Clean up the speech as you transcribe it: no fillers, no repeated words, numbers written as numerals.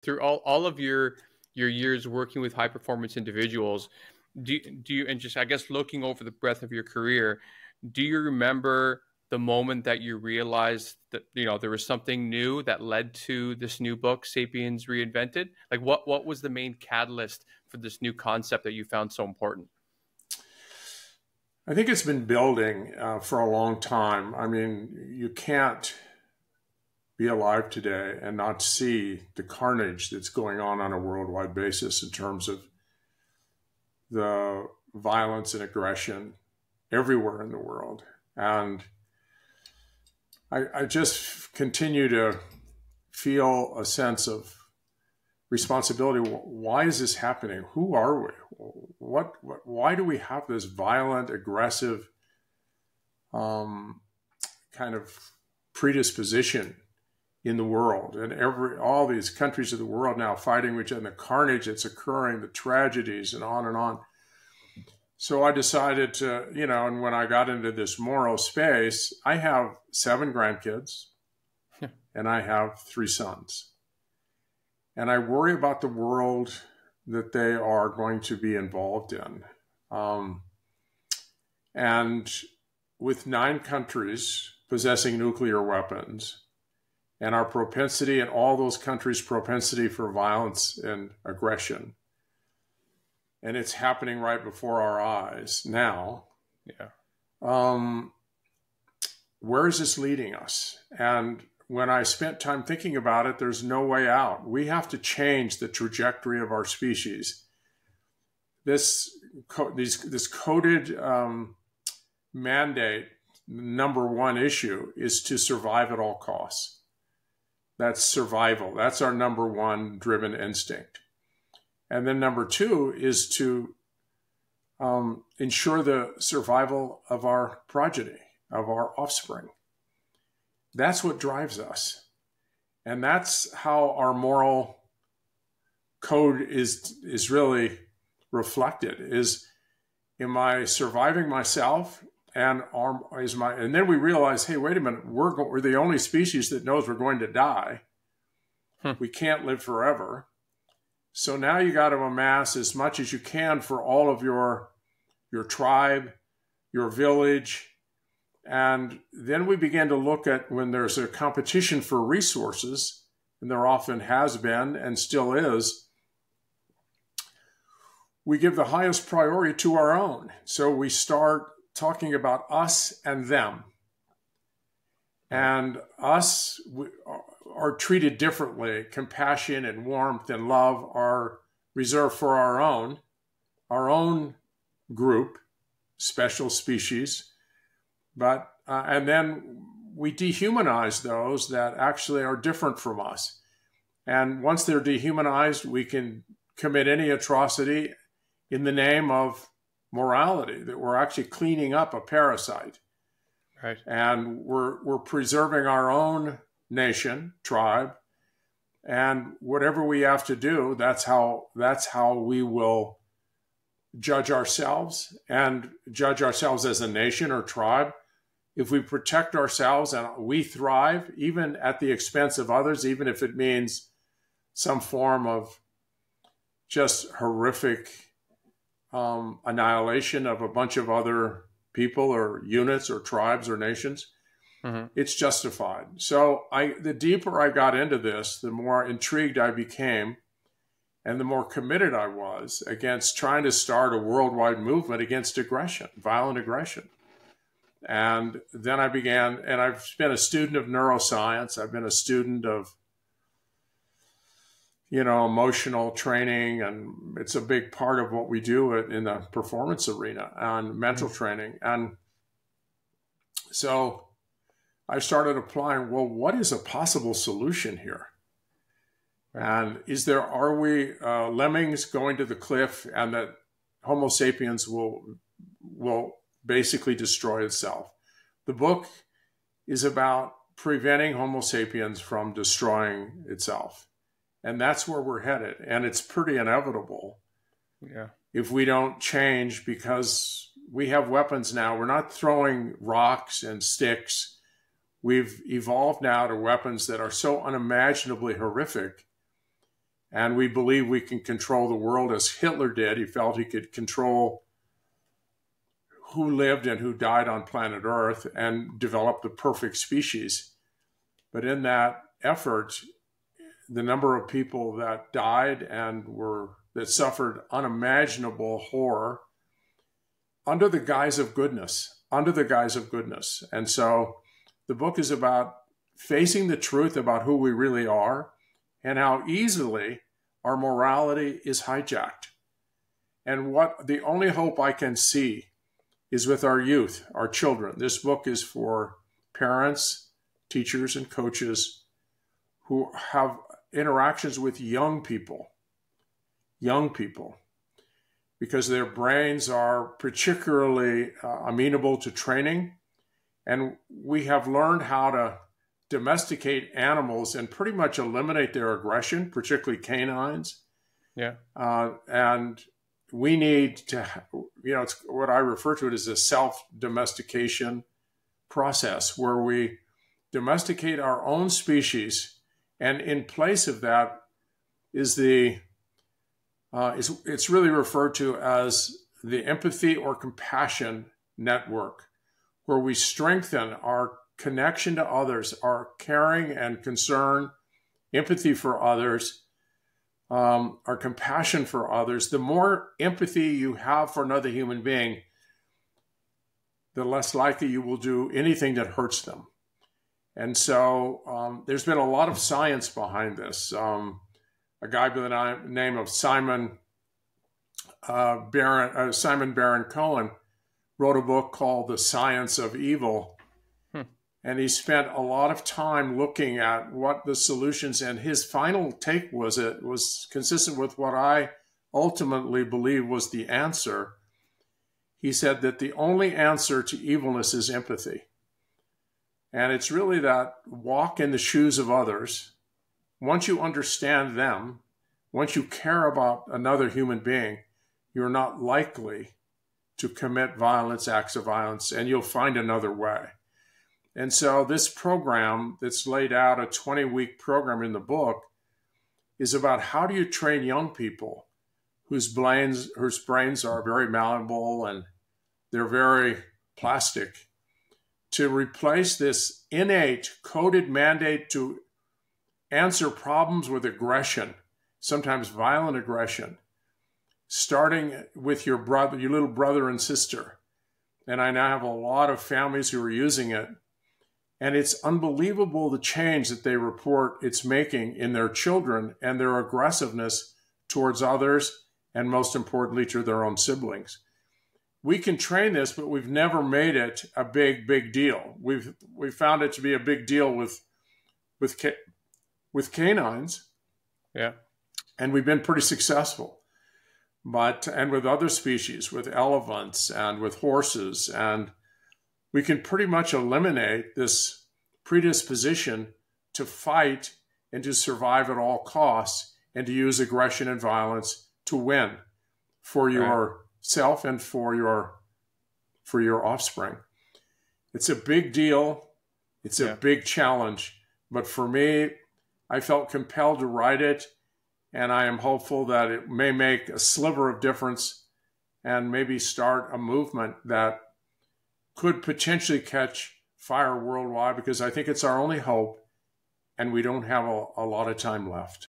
through all of your years working with high performance individuals, do you, and just I guess looking over the breadth of your career, do you remember the moment that you realized that there was something new that led to this new book, Sapiens Reinvented? Like what was the main catalyst for this new concept that you found so important? I think it's been building for a long time. I mean, you can't be alive today and not see the carnage that's going on a worldwide basis in terms of the violence and aggression everywhere in the world. And I just continue to feel a sense of responsibility. Why is this happening? Who are we? Why do we have this violent, aggressive kind of predisposition in the world, and all these countries of the world now fighting each other, and the carnage that's occurring, the tragedies, and on and on. So I decided to, and when I got into this moral space, I have 7 grandkids and I have 3 sons. And I worry about the world that they are going to be involved in. And with 9 countries possessing nuclear weapons, and our propensity in all those countries' propensity for violence and aggression. And it's happening right before our eyes now. Yeah. Where is this leading us? And when I spent time thinking about it, there's no way out. We have to change the trajectory of our species. This coded mandate, number one issue, is to survive at all costs. That's survival. That's our number one driven instinct. And then number 2 is to ensure the survival of our progeny, of our offspring. That's what drives us. And that's how our moral code is really reflected, is, am I surviving myself? And then we realize, hey, wait a minute, we're the only species that knows we're going to die. We can't live forever. So now you got to amass as much as you can for all of your tribe, your village. And then we begin to look at, when there's a competition for resources, and there often has been and still is, we give the highest priority to our own. So we start talking about us and them. And us are treated differently. Compassion and warmth and love are reserved for our own group, special species. But and then we dehumanize those that actually are different from us. And once they're dehumanized, we can commit any atrocity in the name of morality, that we're actually cleaning up a parasite. Right. And we're preserving our own nation, tribe, and whatever we have to do, that's how we will judge ourselves, and judge ourselves as a nation or tribe. If we protect ourselves and we thrive, even at the expense of others, even if it means some form of just horrific annihilation of a bunch of other people or units or tribes or nations, it's justified. So the deeper I got into this, the more intrigued I became, and the more committed I was against trying to start a worldwide movement against aggression, violent aggression. And then I began, and I've been a student of neuroscience. I've been a student of emotional training, and it's a big part of what we do in the performance arena and mental training. And so I started applying, well, what is a possible solution here? And are we lemmings going to the cliff, and that Homo sapiens will basically destroy itself? The book is about preventing Homo sapiens from destroying itself. And that's where we're headed. And it's pretty inevitable if we don't change, because we have weapons now. We're not throwing rocks and sticks. We've evolved now to weapons that are so unimaginably horrific. And we believe we can control the world as Hitler did. He felt he could control who lived and who died on planet Earth and develop the perfect species. But in that effort, the number of people that died and that suffered unimaginable horror under the guise of goodness, And so the book is about facing the truth about who we really are and how easily our morality is hijacked. And what the only hope I can see is with our youth, our children. This book is for parents, teachers, and coaches who have interactions with young people, because their brains are particularly amenable to training. And we have learned how to domesticate animals and pretty much eliminate their aggression, particularly canines. Yeah. And we need to, it's what I refer to it as a self-domestication process, where we domesticate our own species. And in place of that is it's really referred to as the empathy or compassion network, where we strengthen our connection to others, our caring and concern, empathy for others, our compassion for others. The more empathy you have for another human being, the less likely you will do anything that hurts them. And so there's been a lot of science behind this. A guy by the name of Simon Baron-Cohen wrote a book called The Science of Evil. And he spent a lot of time looking at what the solutions, and his final take was it was consistent with what I ultimately believe was the answer. He said that the only answer to evilness is empathy. And it's really that walk in the shoes of others. Once you understand them, once you care about another human being, you're not likely to commit violence, acts of violence, and you'll find another way. And so this program that's laid out, a 20-week program in the book, is about how do you train young people whose brains are very malleable and they're very plastic, to replace this innate coded mandate to answer problems with aggression, sometimes violent aggression, starting with your little brother and sister. And I now have a lot of families who are using it. And it's unbelievable the change that they report it's making in their children and their aggressiveness towards others, and most importantly, to their own siblings. We can train this, but we've never made it a big deal. We've found it to be a big deal with canines. Yeah. And we've been pretty successful. And with other species, with elephants and with horses, and we can pretty much eliminate this predisposition to fight and to survive at all costs and to use aggression and violence to win for yourself and for your offspring. It's a big deal. It's a big challenge. But for me, I felt compelled to write it, and I am hopeful that it may make a sliver of difference and maybe start a movement that could potentially catch fire worldwide, because I think it's our only hope, and we don't have a lot of time left.